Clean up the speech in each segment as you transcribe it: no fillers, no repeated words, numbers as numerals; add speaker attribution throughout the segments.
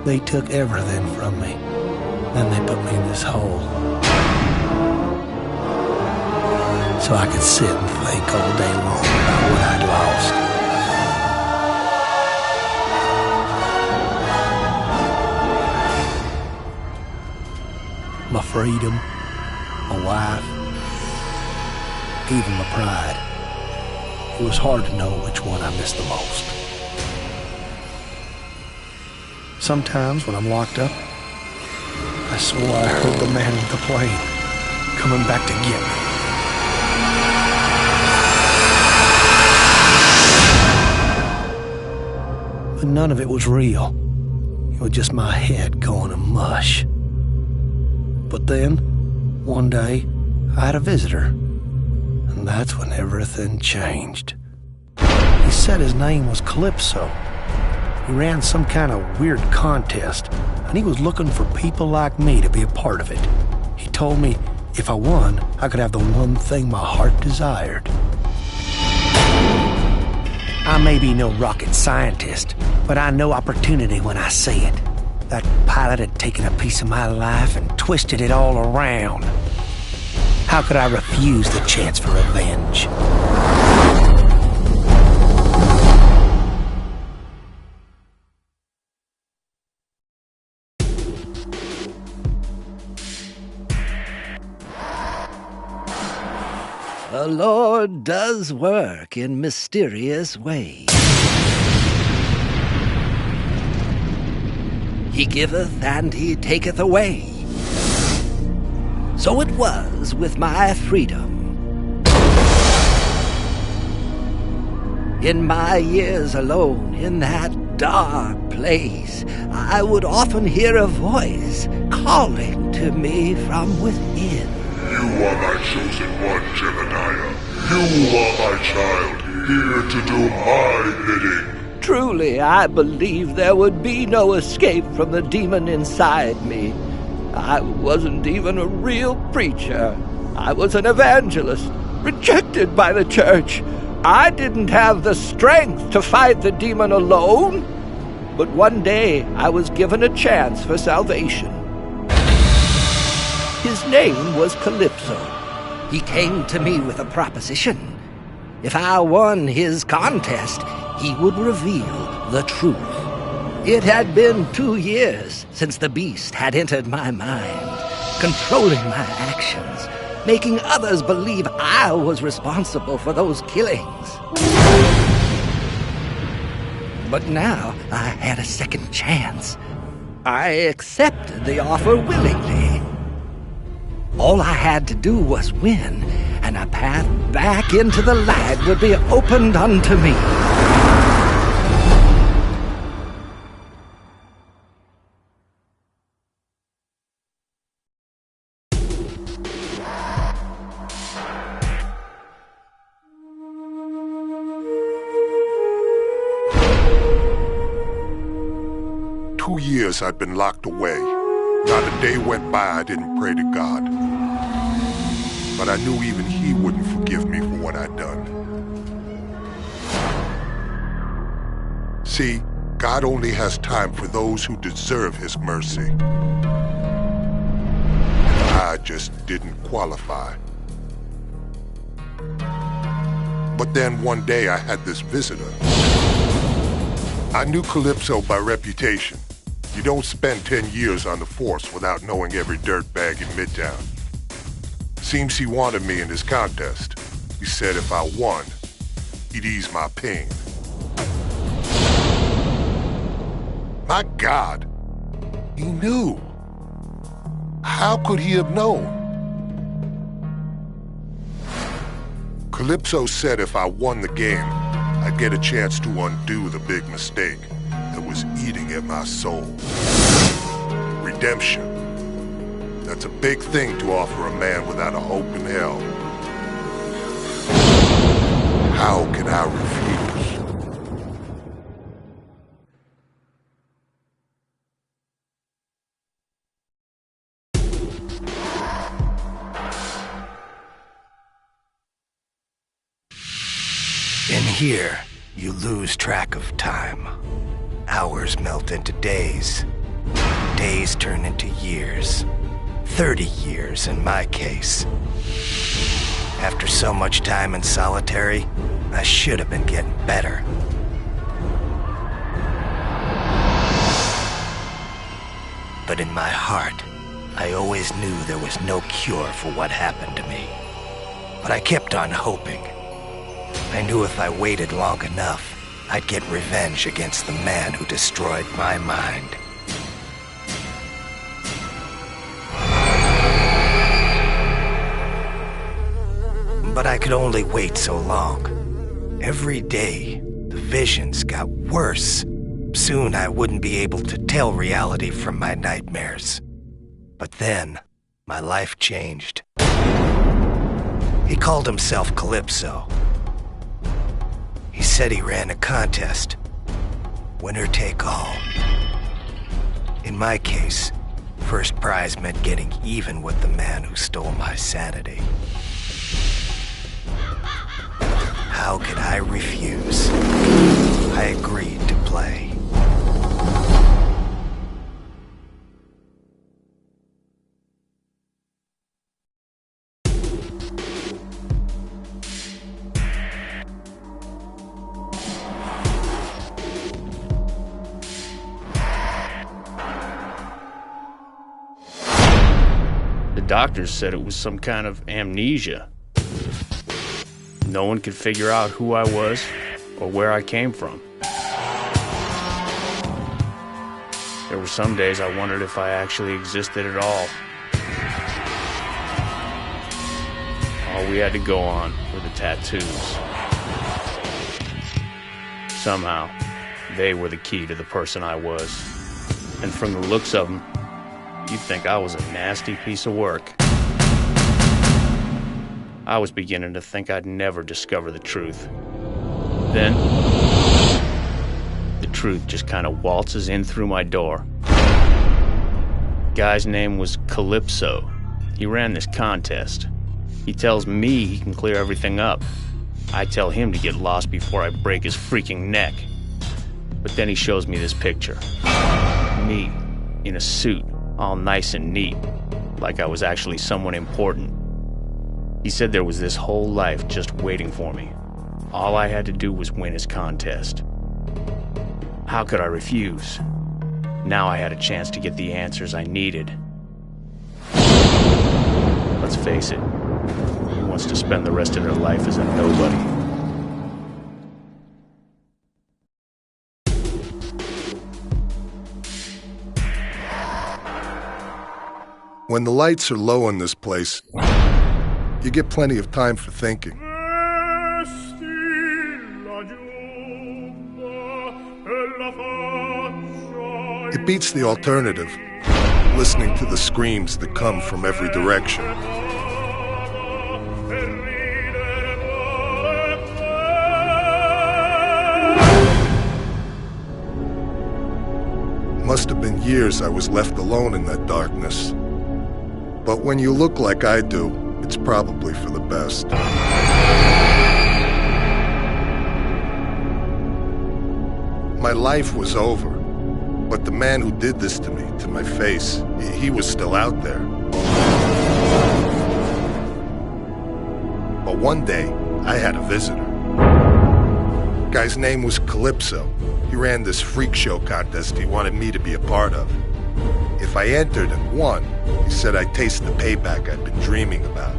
Speaker 1: They took everything from me. Then they put me in this hole. So I could sit and think all day long about what I'd lost. My freedom, my wife, even my pride. It was hard to know which one I missed the most. Sometimes when I'm locked up, I swore I heard the man with the plane coming back to get me. But none of it was real. It was just my head going to mush. But then, one day, I had a visitor. And that's when everything changed. He said his name was Calypso. He ran some kind of weird contest, and he was looking for people like me to be a part of it. He told me if I won, I could have the one thing my heart desired. I may be no rocket scientist, but I know opportunity when I see it. That pilot had taken a piece of my life and twisted it all around. How could I refuse the chance for revenge?
Speaker 2: The Lord does work in mysterious ways. He giveth and he taketh away. So it was with my freedom. In my years alone in that dark place, I would often hear a voice calling to me from within.
Speaker 3: You are my chosen one, Jebediah. You are my child, here to do my bidding.
Speaker 2: Truly, I believed there would be no escape from the demon inside me. I wasn't even a real preacher. I was an evangelist, rejected by the church. I didn't have the strength to fight the demon alone. But one day, I was given a chance for salvation. His name was Calypso. He came to me with a proposition. If I won his contest, he would reveal the truth. It had been 2 years since the beast had entered my mind, controlling my actions, making others believe I was responsible for those killings. But now I had a second chance. I accepted the offer willingly. All I had to do was win, and a path back into the light would be opened unto me.
Speaker 3: "2 years I'd been locked away. Not a day went by I didn't pray to God. But I knew even he wouldn't forgive me for what I'd done. See, God only has time for those who deserve his mercy. I just didn't qualify. But then one day I had this visitor. I knew Calypso by reputation. You don't spend 10 years on the force without knowing every dirtbag in Midtown. Seems he wanted me in this contest. He said if I won, he'd ease my pain. My God, he knew. How could he have known? Calypso said if I won the game, I'd get a chance to undo the big mistake that was eating at my soul. Redemption. That's a big thing to offer a man without a hope in hell. How can I refuse?
Speaker 1: In here, you lose track of time. Hours melt into days.
Speaker 2: days turn into years. 30 years in my case. After so much time in solitary, I should have been getting better. But in my heart, I always knew there was no cure for what happened to me. But I kept on hoping. I knew if I waited long enough, I'd get revenge against the man who destroyed my mind. But I could only wait so long. Every day, the visions got worse. Soon I wouldn't be able to tell reality from my nightmares. But then, my life changed. He called himself Calypso. He said he ran a contest. Winner take all. In my case, first prize meant getting even with the man who stole my sanity. How could I refuse? I agreed to play.
Speaker 4: The doctors said it was some kind of amnesia. No one could figure out who I was or where I came from. There were some days I wondered if I actually existed at all. All we had to go on were the tattoos. Somehow, they were the key to the person I was. And from the looks of them, you'd think I was a nasty piece of work. I was beginning to think I'd never discover the truth. Then, the truth just kind of waltzes in through my door. Guy's name was Calypso. He ran this contest. He tells me he can clear everything up. I tell him to get lost before I break his freaking neck. But then he shows me this picture. Me, in a suit, all nice and neat, like I was actually someone important. He said there was this whole life just waiting for me. All I had to do was win his contest. How could I refuse? Now I had a chance to get the answers I needed. Let's face it, who wants to spend the rest of their life as a nobody?
Speaker 3: When the lights are low in this place, you get plenty of time for thinking. It beats the alternative, listening to the screams that come from every direction. Must have been years I was left alone in that darkness. But when you look like I do, it's probably for the best. My life was over, but the man who did this to me, to my face, he was still out there. But one day, I had a visitor. Guy's name was Calypso. He ran this freak show contest he wanted me to be a part of. If I entered and won, he said I'd taste the payback I'd been dreaming about.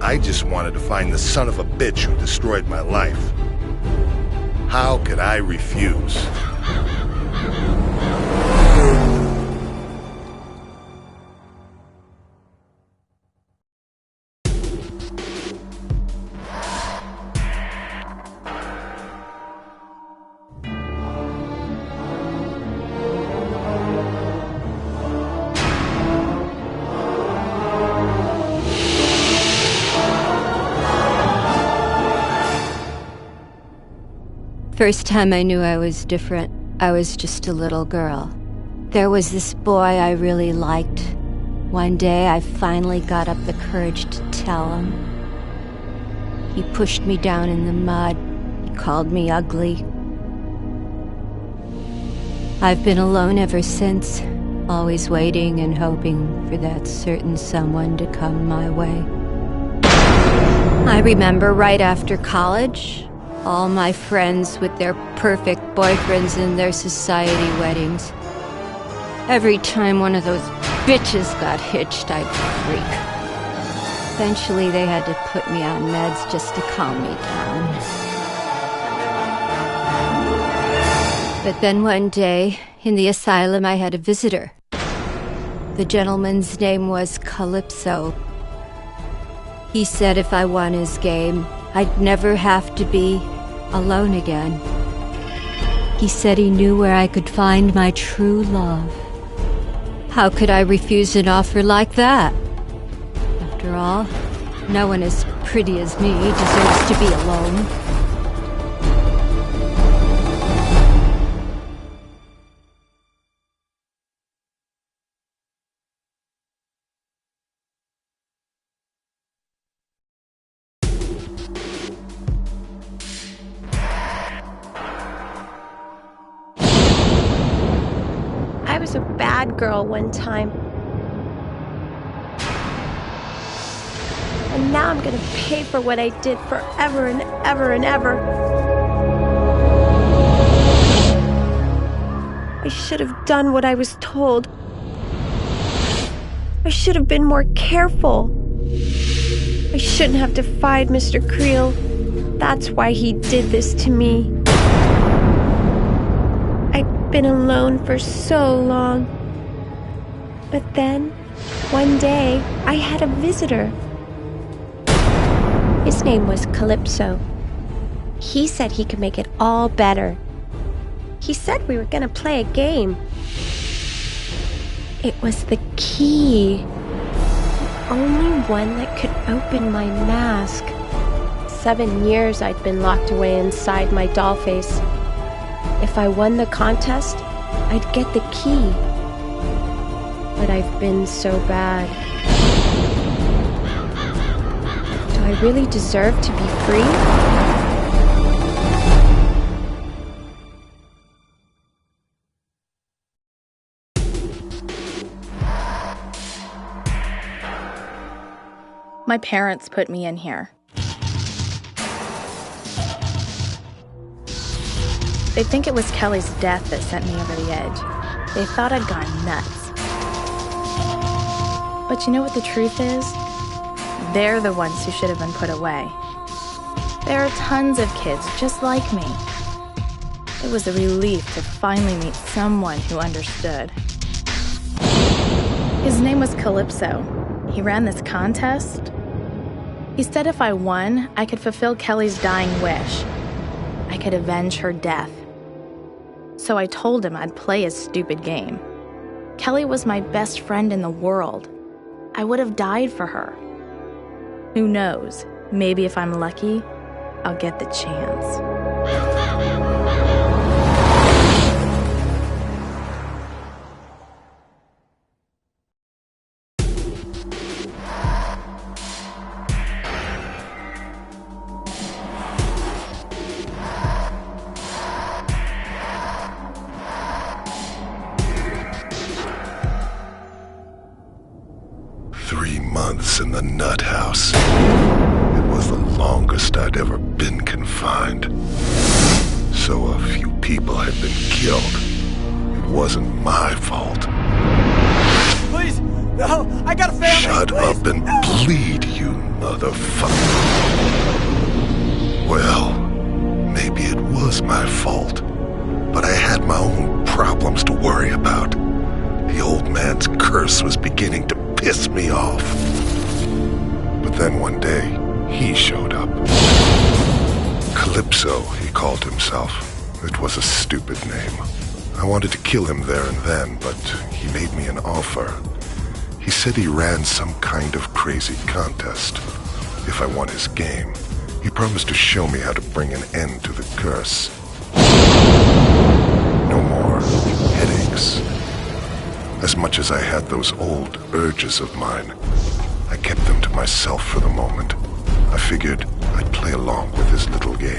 Speaker 3: I just wanted to find the son of a bitch who destroyed my life. How could I refuse?
Speaker 5: First time I knew I was different, I was just a little girl. There was this boy I really liked. One day I finally got up the courage to tell him. He pushed me down in the mud. He called me ugly. I've been alone ever since. always waiting and hoping for that certain someone to come my way. I remember right after college, all my friends with their perfect boyfriends and their society weddings. Every time one of those bitches got hitched, I'd freak. Eventually, they had to put me on meds just to calm me down. But then one day, in the asylum, I had a visitor. The gentleman's name was Calypso. He said if I won his game, I'd never have to be alone again. He said he knew where I could find my true love. How could I refuse an offer like that? After all, no one as pretty as me deserves to be alone.
Speaker 6: I was a bad girl one time. And now I'm gonna pay for what I did forever and ever and ever. I should have done what I was told. I should have been more careful. I shouldn't have defied Mr. Creel. That's why he did this to me. I'd been alone for so long. But then, one day, I had a visitor. His name was Calypso. He said he could make it all better. He said we were gonna play a game. It was the key. The only one that could open my mask. 7 years I'd been locked away inside my doll face. If I won the contest, I'd get the key. But I've been so bad. Do I really deserve to be free?
Speaker 7: My parents put me in here. They think it was Kelly's death that sent me over the edge. They thought I'd gone nuts. But you know what the truth is? They're the ones who should have been put away. There are tons of kids just like me. It was a relief to finally meet someone who understood. His name was Calypso. He ran this contest. He said if I won, I could fulfill Kelly's dying wish. I could avenge her death. So I told him I'd play his stupid game. Kelly was my best friend in the world. I would have died for her. Who knows? Maybe if I'm lucky, I'll get the chance.
Speaker 3: 3 months in the nut house. It was the longest I'd ever been confined. So a few people had been killed. It wasn't my fault.
Speaker 8: Please, no, I got a family.
Speaker 3: Shut
Speaker 8: please.
Speaker 3: up and bleed, you motherfucker. Well, maybe it was my fault, but I had my own problems to worry about. The old man's curse was beginning to piss me off. But then one day, he showed up. Calypso, he called himself. It was a stupid name. I wanted to kill him there and then, but he made me an offer. He said he ran some kind of crazy contest. If I won his game, he promised to show me how to bring an end to the curse. No more headaches. As much as I had those old urges of mine, I kept them to myself for the moment. I figured I'd play along with his little game.